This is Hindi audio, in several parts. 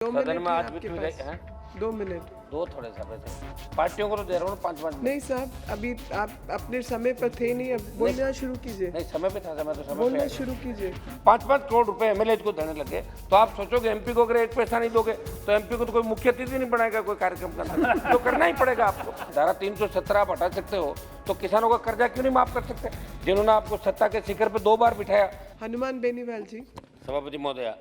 2 सदन मिनट में है आज आपके वित्त पास। विधेयक हैं? 2 मिनट। दो थोड़े समय से पार्टियों को तो दे रहा हूँ 5-5 मिनट। नहीं साहब, अभी आप अपने समय पर थे नहीं, अब बोलना शुरू कीजिए। नहीं समय पे था, समय तो समय पे बोलना आएगा। शुरू कीजिए। 5-5 करोड़ रुपए एमएलए को देने लगे तो आप सोचोगे एमपी को अगर एक पैसा नहीं दोगे तो एमपी को तो कोई मुख्य अतिथि नहीं बनाएगा कोई कार्यक्रम करना तो करना ही पड़ेगा आपको। धारा 317 आप हटा सकते हो तो किसानों का कर्जा क्यों नहीं माफ कर सकते, जिन्होंने आपको सत्ता के शिखर पे 2 बार बिठाया। हनुमान बेनीवाल जी, सभापति महोदया,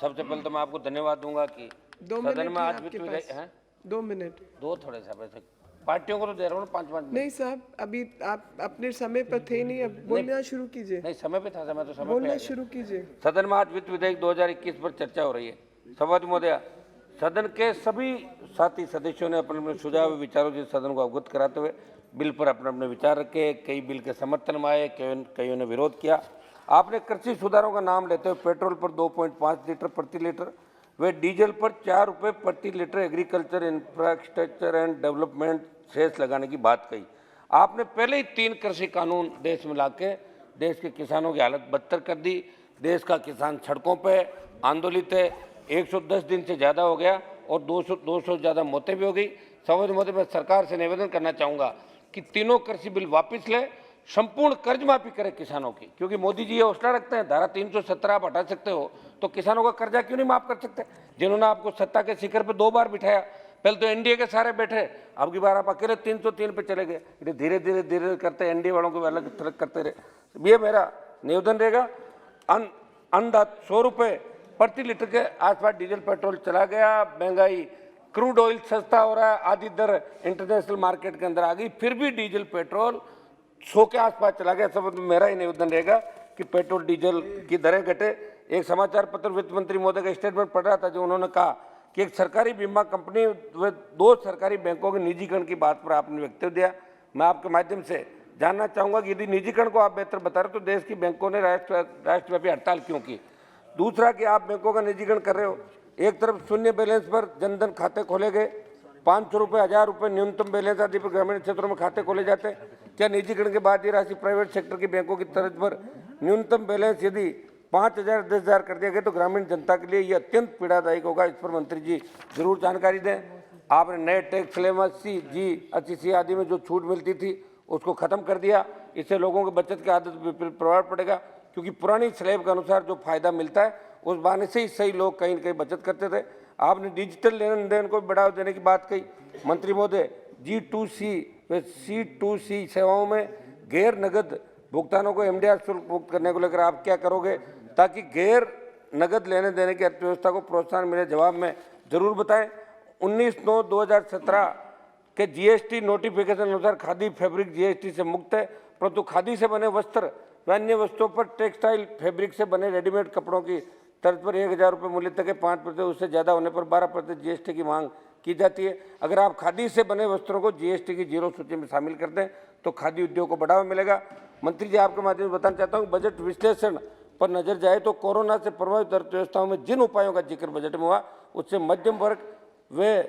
सबसे पहले तो मैं आपको धन्यवाद दूंगा कि 2 सदन मिनट में है आज आपके वित्त पास। विधेयक हैं? 2 मिनट। दो थोड़े समय से पार्टियों को तो दे रहा हूँ 5-5 मिनट। नहीं साहब, अभी आप अपने समय पर थे नहीं, अब बोलना शुरू कीजिए। नहीं समय पे था, समय तो समय पे बोलना आएगा। शुरू कीजिए। सदन में आज वित्त विधेयक 2021 पर चर्चा हो रही है। सभापति महोदया, सदन के सभी साथी सदस्यों ने अपने अपने सुझाव व विचारों से सदन को अवगत कराते हुए बिल पर अपने अपने विचार रखे। कई बिल के समर्थन में आए, कईयों ने विरोध किया। आपने कृषि सुधारों का नाम लेते हुए पेट्रोल पर 2.5 लीटर प्रति लीटर व डीजल पर 4 रुपये प्रति litre agriculture infrastructure and development cess लगाने की बात कही। आपने पहले ही 3 कृषि कानून देश में लाके देश के किसानों की हालत बदतर कर दी। देश का किसान सड़कों पे आंदोलित है, 110 दिन से ज़्यादा हो गया और 200 ज़्यादा मौतें भी हो गई। सभापति महोदय, मैं सरकार से निवेदन करना चाहूँगा कि तीनों कृषि बिल वापस ले, संपूर्ण कर्ज माफी करे किसानों की, क्योंकि मोदी जी ये हौसला रखते हैं धारा 317 आप हटा सकते हो तो किसानों का कर्जा क्यों नहीं माफ कर सकते, जिन्होंने आपको सत्ता के शिखर पे 2 बार बिठाया। पहले तो एनडीए के सारे बैठे, अब की बार आप अकेले 303 पे चले गए। धीरे धीरे धीरे करते एनडीए वालों को अलग थलग करते रहे। ये मेरा निवेदन रहेगा। अंदाज 100 रुपये प्रति लीटर के आसपास डीजल पेट्रोल चला गया। महंगाई, क्रूड ऑयल सस्ता हो रहा है, आधी दर इंटरनेशनल मार्केट के अंदर आ गई, फिर भी डीजल पेट्रोल 100 के आसपास चला गया। सब मेरा ही निवेदन रहेगा कि पेट्रोल डीजल की दरें घटे। एक समाचार पत्र वित्त मंत्री महोदय का स्टेटमेंट पढ़ रहा था जो उन्होंने कहा कि एक सरकारी बीमा कंपनी व 2 सरकारी बैंकों के निजीकरण की बात पर आपने वक्तव्य दिया। मैं आपके माध्यम से जानना चाहूँगा कि यदि निजीकरण को आप बेहतर बता रहे हो तो देश की बैंकों ने राष्ट्रव्यापी हड़ताल क्यों की। दूसरा कि आप बैंकों का निजीकरण कर रहे हो, एक तरफ शून्य बैलेंस पर जनधन खाते खोले गए, 500 रुपये 1000 रुपये न्यूनतम बैलेंस आदि पर ग्रामीण क्षेत्रों में खाते खोले जाते हैं। क्या निजीकरण के बाद ये राशि प्राइवेट सेक्टर की बैंकों की तर्ज पर न्यूनतम बैलेंस यदि 5000 10,000 कर दिया गया तो ग्रामीण जनता के लिए ये अत्यंत पीड़ादायक होगा। इस पर मंत्री जी जरूर जानकारी दें। आपने नए टैक्स स्लैब 80 आदि में जो छूट मिलती थी उसको खत्म कर दिया। इससे लोगों की बचत की आदत पर प्रभाव पड़ेगा, क्योंकि पुरानी स्लैब के अनुसार जो फायदा मिलता है उस बहाने से ही सही लोग कहीं न कहीं बचत करते थे। आपने डिजिटल लेन देन को बढ़ावा देने की बात कही। मंत्री महोदय, G2C व C2C सेवाओं में गैर नगद भुगतानों को MDR शुल्क मुक्त करने को लेकर आप क्या करोगे ताकि गैर नगद लेने देने की अर्थव्यवस्था को प्रोत्साहन मिले, जवाब में जरूर बताएं। 19/9/2017 के GST नोटिफिकेशन अनुसार खादी फैब्रिक GST से मुक्त है, परंतु खादी से बने वस्त्र व अन्य वस्तुओं पर टेक्सटाइल फैब्रिक से बने रेडीमेड कपड़ों की तर्ज पर 1000 रुपये मूल्य तक के 5% उससे ज़्यादा होने पर 12% GST की मांग की जाती है। अगर आप खादी से बने वस्त्रों को GST की 0 सूची में शामिल कर दें तो खादी उद्योग को बढ़ावा मिलेगा। मंत्री जी, आपके माध्यम से बताना चाहता हूँ, बजट विश्लेषण पर नजर जाए तो कोरोना से प्रभावित अर्थव्यवस्थाओं में जिन उपायों का जिक्र बजट में हुआ उससे मध्यम वर्ग व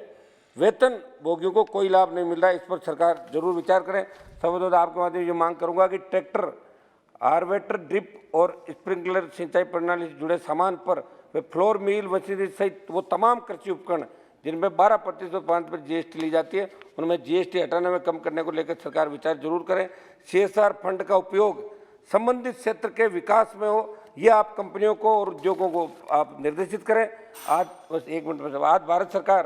वेतन भोगियों को कोई लाभ नहीं मिल रहा है। इस पर सरकार जरूर विचार करें। सबसे आपके माध्यम से ये मांग करूंगा कि ट्रैक्टर, हार्वेस्टर, ड्रिप और स्प्रिंकलर सिंचाई प्रणाली से जुड़े सामान पर वे फ्लोर मिल मशीनरी सहित वो तमाम कृषि उपकरण जिनमें 12% और 5% GST ली जाती है उनमें GST हटाने में कम करने को लेकर सरकार विचार जरूर करें। CSR फंड का उपयोग संबंधित क्षेत्र के विकास में हो, यह आप कंपनियों को और उद्योगों को आप निर्देशित करें। आज बस 1 मिनट में, आज भारत सरकार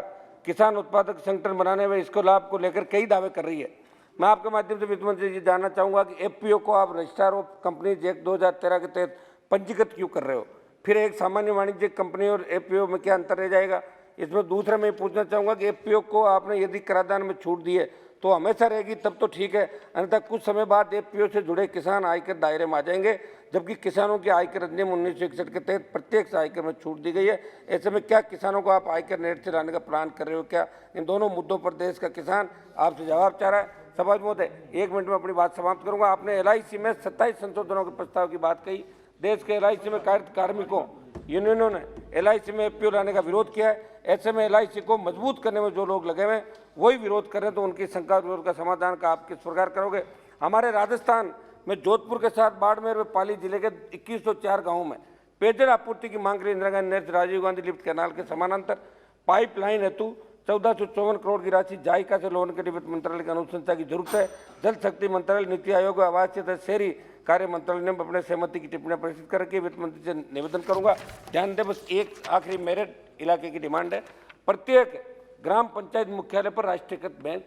किसान उत्पादक संगठन बनाने में इसको लाभ को लेकर कई दावे कर रही है। मैं आपके माध्यम से वित्त मंत्री जी जानना चाहूँगा कि FPO को आप रजिस्ट्रार ऑफ कंपनीज एक्ट 2013 के तहत पंजीकृत क्यों कर रहे हो, फिर एक सामान्य वाणिज्यिक कंपनी और FPO में क्या अंतर रह जाएगा। इसमें दूसरा मैं पूछना चाहूँगा कि FPO को आपने यदि कराधान में छूट दी है तो हमेशा रहेगी तब तो ठीक है, अन्यथा कुछ समय बाद FPO से जुड़े किसान आयकर दायरे में आ जाएंगे, जबकि किसानों के आयकर अधिनियम 1961 के तहत प्रत्यक्ष आयकर में छूट दी गई है। ऐसे में क्या किसानों को आप आयकर नेट से लाने का प्लान कर रहे हो क्या? इन दोनों मुद्दों पर देश का किसान आपसे जवाब चाह रहा है। सभापति महोदय, 1 मिनट में अपनी बात समाप्त करूंगा। आपने LIC में 27 संशोधनों के प्रस्ताव की बात कही। देश के LIC में कार्यरत कार्मिकों यूनियनों ने LIC में FPO लाने का विरोध किया है। ऐसे में LIC को मजबूत करने में जो लोग लगे हुए हैं वही विरोध कर रहे हैं, तो उनकी शंका विरोध का समाधान का आप किस प्रकार करोगे? हमारे राजस्थान में जोधपुर के साथ बाड़मेर व पाली जिले के 2104 गाँवों में पेयजल आपूर्ति की मांग के लिए इंदिरा गांधी नहर से राजीव गांधी लिफ्ट कैनाल के समानांतर पाइपलाइन हेतु 1454 करोड़ की राशि जायका से लोन के लिए वित्त मंत्रालय की अनुशंसा की जरूरत है। जल शक्ति मंत्रालय, नीति आयोग, आवासीय तथा शहरी कार्य मंत्रालय ने अपने सहमति की टिप्पणियां प्रस्तुत करके वित्त मंत्री से निवेदन करूंगा। ध्यान दें, बस एक आखिरी मेरठ इलाके की डिमांड है, प्रत्येक ग्राम पंचायत मुख्यालय पर राष्ट्रीयकृत बैंक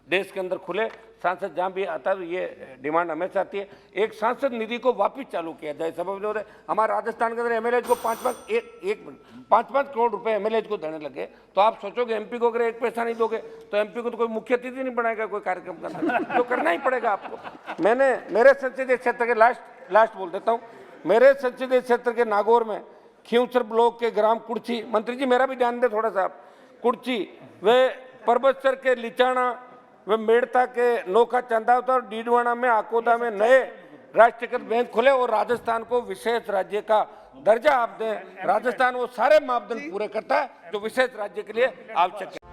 देश के अंदर खुले। सांसद जहाँ भी आता है तो ये डिमांड हमेशा आती है। एक सांसद निधि को वापस चालू किया जाए। सबब जो है हमारे राजस्थान के अंदर एमएलए को 5-5 करोड़ रुपए एमएलए को देने लगे, तो आप सोचोगे एमपी को अगर एक पैसा नहीं दोगे तो एमपी को तो कोई मुख्य अतिथि नहीं बनाएगा कोई कार्यक्रम करना, तो करना ही पड़ेगा आपको। मैंने मेरे संसदीय क्षेत्र के लास्ट बोल देता हूँ, मेरे संसदीय क्षेत्र के नागौर में खींवसर ब्लॉक के ग्राम कुर्ची, मंत्री जी मेरा भी ध्यान दें थोड़ा सा आप, कुर्ची वे परबतसर के लिचाना वे मेड़ता के नोखा चंदावता और डीडवाना में आकोदा में नए राष्ट्रीयकृत बैंक खुले और राजस्थान को विशेष राज्य का दर्जा आप दें। राजस्थान वो सारे मापदंड पूरे करता है जो विशेष राज्य के लिए आवश्यक है।